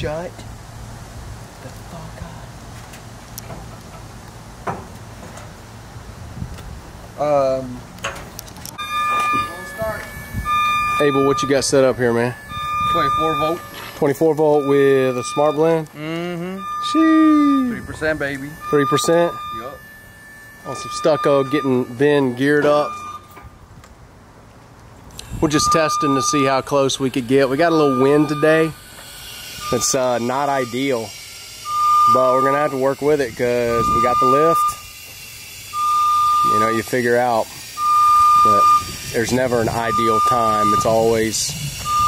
shut the fuck up. We'll start. Abel, what you got set up here, man? 24 volt. 24 volt with a smart blend? Mm-hmm. Sheesh. 3%, baby. 3%? Yup. On some stucco, getting Ben geared up. We're just testing to see how close we could get. We got a little wind today. It's not ideal, but we're gonna have to work with it because we got the lift. You know, you figure out that there's never an ideal time. It's always,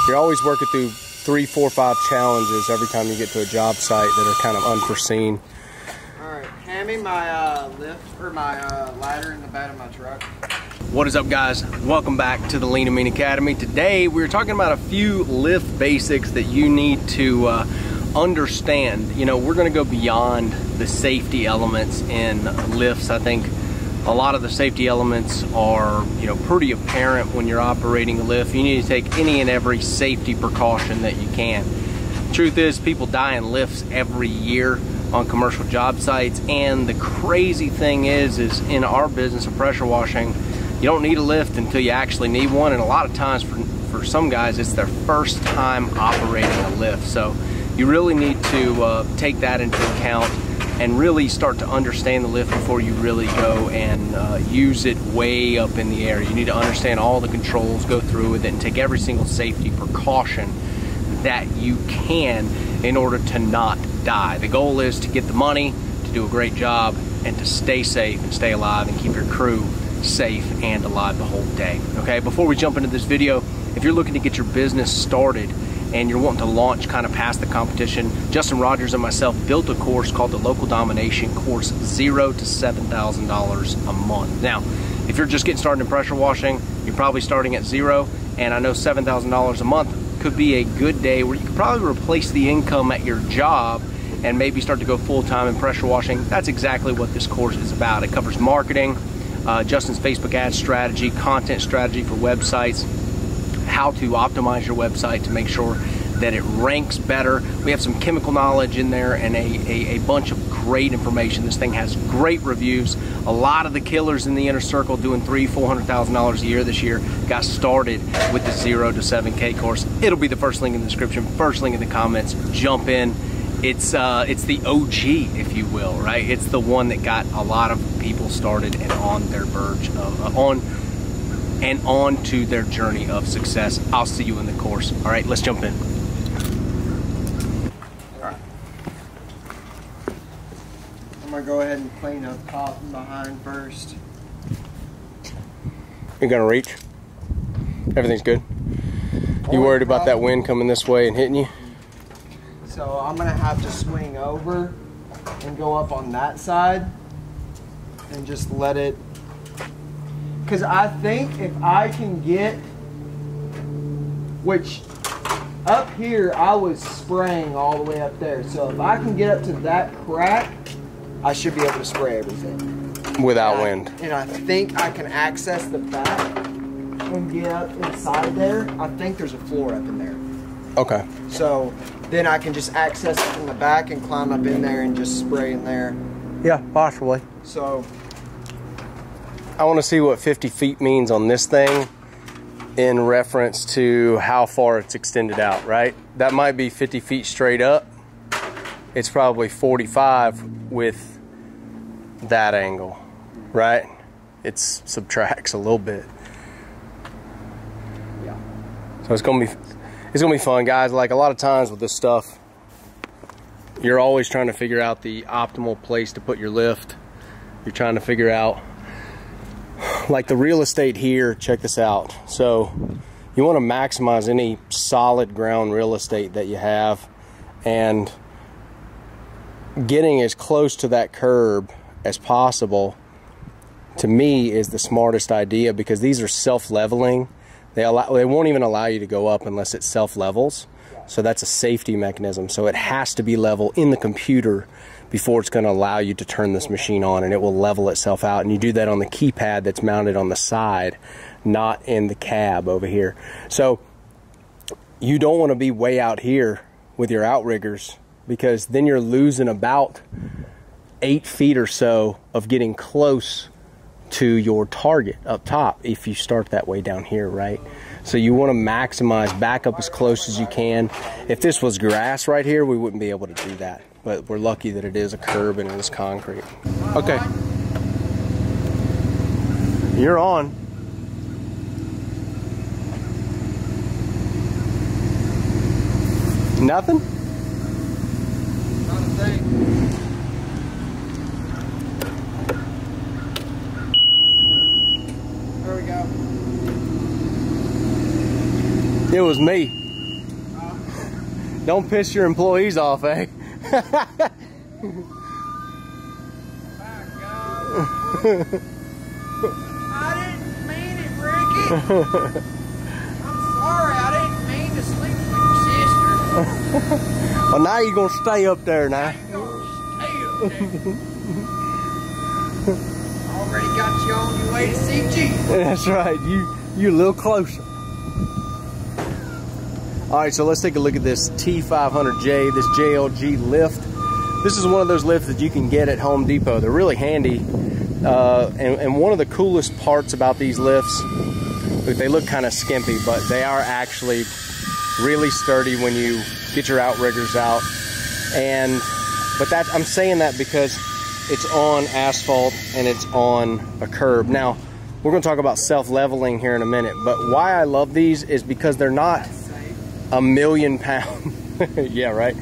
you're always working through 3, 4, 5 challenges every time you get to a job site that are kind of unforeseen. All right, hand me my lift or my ladder in the bed of my truck. What is up, guys? Welcome back to the Lean and Mean Academy. Today we're talking about a few lift basics that you need to understand. You know, we're going to go beyond the safety elements in lifts. I think a lot of the safety elements are, you know, pretty apparent when you're operating a lift. You need to take any and every safety precaution that you can. Truth is, people die in lifts every year on commercial job sites, and the crazy thing is in our business of pressure washing, you don't need a lift until you actually need one, and a lot of times for some guys it's their first time operating a lift. So you really need to take that into account and really start to understand the lift before you really go and use it way up in the air. You need to understand all the controls, go through with it, and take every single safety precaution that you can in order to not die. The goal is to get the money, to do a great job, and to stay safe and stay alive and keep your crew safe and alive the whole day. Okay, before we jump into this video, if you're looking to get your business started and you're wanting to launch kind of past the competition, Justin Rogers and myself built a course called the Local Domination Course, $0 to $7,000 a month. Now, if you're just getting started in pressure washing, you're probably starting at zero, and I know $7,000 a month could be a good day where you could probably replace the income at your job and maybe start to go full-time in pressure washing. That's exactly what this course is about. It covers marketing, Justin's Facebook ad strategy, content strategy for websites, how to optimize your website to make sure that it ranks better. We have some chemical knowledge in there and a bunch of great information. This thing has great reviews. A lot of the killers in the inner circle doing $300,000, $400,000 a year this year got started with the 0 to 7K course. It'll be the first link in the description, first link in the comments. Jump in. It's the OG, if you will, right? It's the one that got a lot of people started and on their verge of on to their journey of success. I'll see you in the course. All right, let's jump in. All right. I'm gonna go ahead and clean up top and behind first. You're gonna reach? Everything's good? You worried about that wind coming this way and hitting you? So I'm gonna have to swing over and go up on that side and just let it, because I think if I can get, which up here I was spraying all the way up there, so if I can get up to that crack, I should be able to spray everything. Without wind. And I think I can access the back and get up inside there. I think there's a floor up in there. Okay. So then I can just access it from the back and climb up in there and just spray in there. Yeah, possibly. So I want to see what 50 feet means on this thing in reference to how far it's extended out, right? That might be 50 feet straight up. It's probably 45 with that angle, right? It subtracts a little bit. Yeah. So it's gonna be fun, guys. Like a lot of times with this stuff, you're always trying to figure out the optimal place to put your lift. You're trying to figure out, like the real estate here, check this out. So you want to maximize any solid ground real estate that you have, and getting as close to that curb as possible to me is the smartest idea, because these are self-leveling. They won't even allow you to go up unless it self-levels. So that's a safety mechanism. So it has to be level in the computer before it's going to allow you to turn this machine on, and it will level itself out. And you do that on the keypad that's mounted on the side, not in the cab over here. So you don't want to be way out here with your outriggers, because then you're losing about 8 feet or so of getting close to your target up top if you start that way down here, right? So you want to maximize, back up as close as you can. If this was grass right here, we wouldn't be able to do that, but we're lucky that it is a curb and it is concrete. Okay, you're on. Nothing? Not a thing. There we go. It was me. Don't piss your employees off, eh? My God. I didn't mean it, Ricky. I'm sorry, I didn't mean to sleep with your sister. Well, now you're gonna stay up there now. I'm gonna stay up there. Already got you on your way to see Jesus. That's right. You a little closer. All right, so let's take a look at this T500J, this JLG lift. This is one of those lifts that you can get at Home Depot. They're really handy. And one of the coolest parts about these lifts, they look kind of skimpy, but they are actually really sturdy when you get your outriggers out. But I'm saying that because it's on asphalt and it's on a curb. Now, we're going to talk about self-leveling here in a minute, but why I love these is because they're not a million pound. Yeah, right.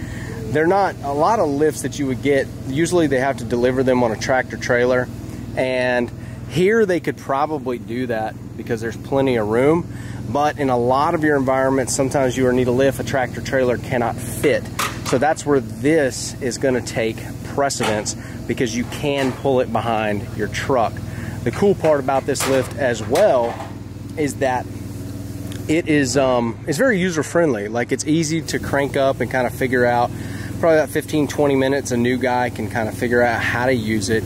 They're not a lot of lifts that you would get. Usually they have to deliver them on a tractor trailer, and here they could probably do that because there's plenty of room. But in a lot of your environments, sometimes you need a lift a tractor trailer cannot fit. So that's where this is going to take precedence, because you can pull it behind your truck. The cool part about this lift as well is that it is it's very user-friendly. Like, it's easy to crank up and kind of figure out. Probably about 15-20 minutes a new guy can kind of figure out how to use it.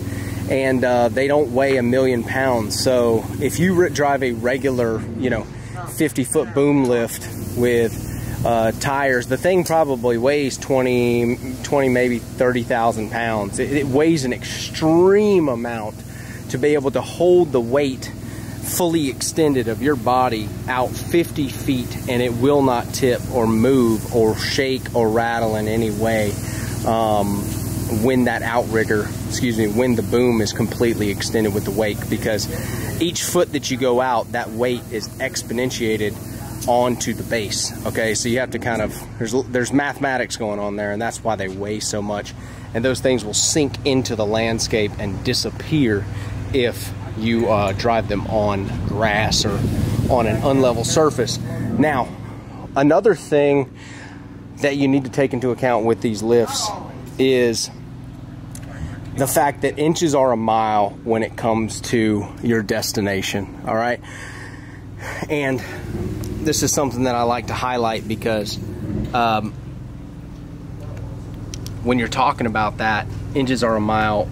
And they don't weigh a million pounds. So if you drive a regular, 50-foot boom lift with tires, the thing probably weighs 20 maybe 30,000 pounds. It weighs an extreme amount to be able to hold the weight fully extended of your body out 50 feet, and it will not tip or move or shake or rattle in any way when that outrigger, when the boom is completely extended with the wake, because each foot that you go out, that weight is exponentiated onto the base. Okay, so you have to kind of, there's mathematics going on there, and that's why they weigh so much. And those things will sink into the landscape and disappear if you drive them on grass or on an unlevel surface. Now, another thing that you need to take into account with these lifts is the fact that inches are a mile when it comes to your destination. All right, and this is something that I like to highlight, because when you're talking about that, inches are a mile,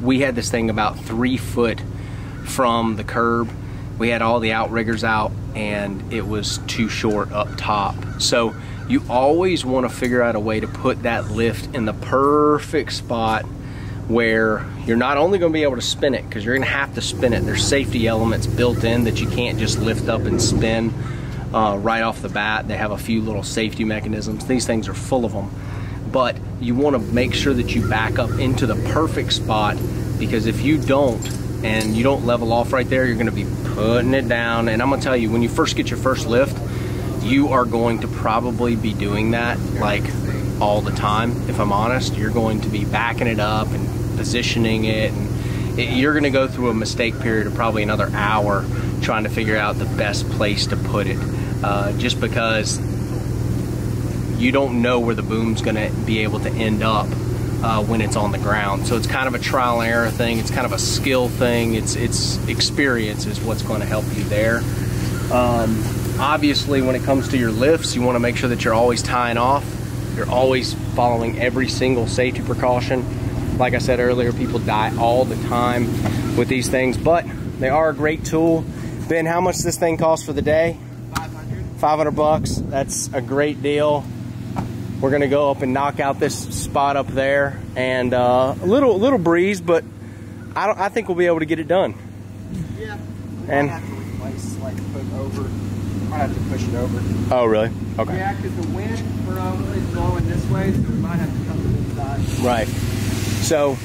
we had this thing about 3 foot from the curb. We had all the outriggers out, and it was too short up top. So you always want to figure out a way to put that lift in the perfect spot where you're not only going to be able to spin it, because you're going to have to spin it. There's safety elements built in that you can't just lift up and spin right off the bat. They have a few little safety mechanisms. These things are full of them. But you want to make sure that you back up into the perfect spot, because if you don't, and you don't level off right there, you're going to be putting it down. And I'm going to tell you, when you first get your first lift, you are going to probably be doing that like all the time. If I'm honest, you're going to be backing it up and positioning it, and you're going to go through a mistake period of probably another hour trying to figure out the best place to put it, just because you don't know where the boom's going to be able to end up when it's on the ground. So it's kind of a trial and error thing. It's kind of a skill thing. It's experience is what's going to help you there. Obviously, when it comes to your lifts, you want to make sure that you're always tying off. You're always following every single safety precaution. Like I said earlier, people die all the time with these things, but they are a great tool. Ben, how much does this thing cost for the day? 500. 500 bucks. That's a great deal. We're gonna go up and knock out this spot up there, and a little breeze, but I think we'll be able to get it done. Yeah. And I have to replace, like, put over. I have to push it over. oh, really? Okay. Yeah, because the wind is blowing this way, so we might have to come to this side. Right. So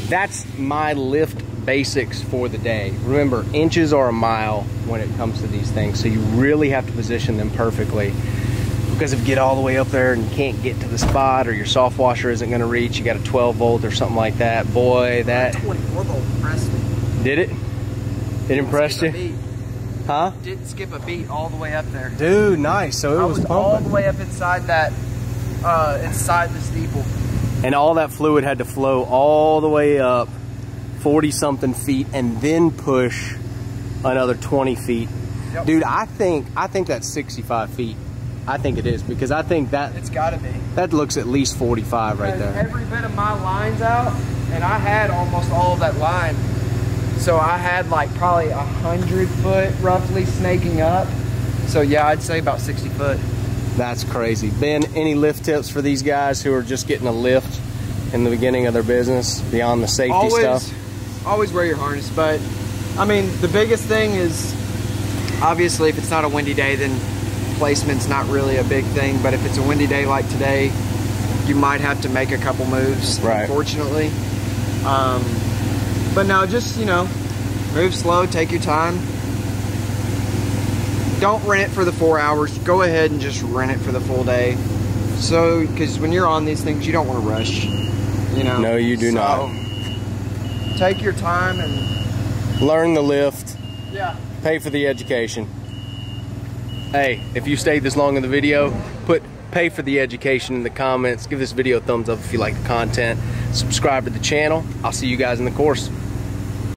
that's my lift basics for the day. Remember, inches are a mile when it comes to these things, so you really have to position them perfectly. Because if you get all the way up there and you can't get to the spot, or your soft washer isn't going to reach, you got a 12 volt or something like that. Boy, that 24 volt impressed me. did it? It impressed you? Huh? Didn't skip a beat all the way up there. Dude, nice. So it was all pumping. the way up inside that, inside the steeple. And all that fluid had to flow all the way up 40 something feet and then push another 20 feet. Yep. Dude, I think that's 65 feet. I think it is, because I think that It's gotta be. that looks at least 45 right there. Every bit of my line's out, and I had almost all of that line. So I had like probably 100 foot roughly snaking up. So yeah, I'd say about 60 foot. That's crazy. Ben, any lift tips for these guys who are just getting a lift in the beginning of their business beyond the safety stuff? Always wear your harness, but I mean, the biggest thing is obviously if it's not a windy day, then placement's not really a big thing. But if it's a windy day like today, you might have to make a couple moves, right, unfortunately. But no, just, you know, move slow, take your time. Don't rent it for the 4 hours. Go ahead and just rent it for the full day. So, because when you're on these things, you don't want to rush, you know. No, you do not. Take your time and learn the lift. Yeah. Pay for the education. Hey, if you stayed this long in the video, put pay for the education in the comments. Give this video a thumbs up if you like the content. Subscribe to the channel. I'll see you guys in the course.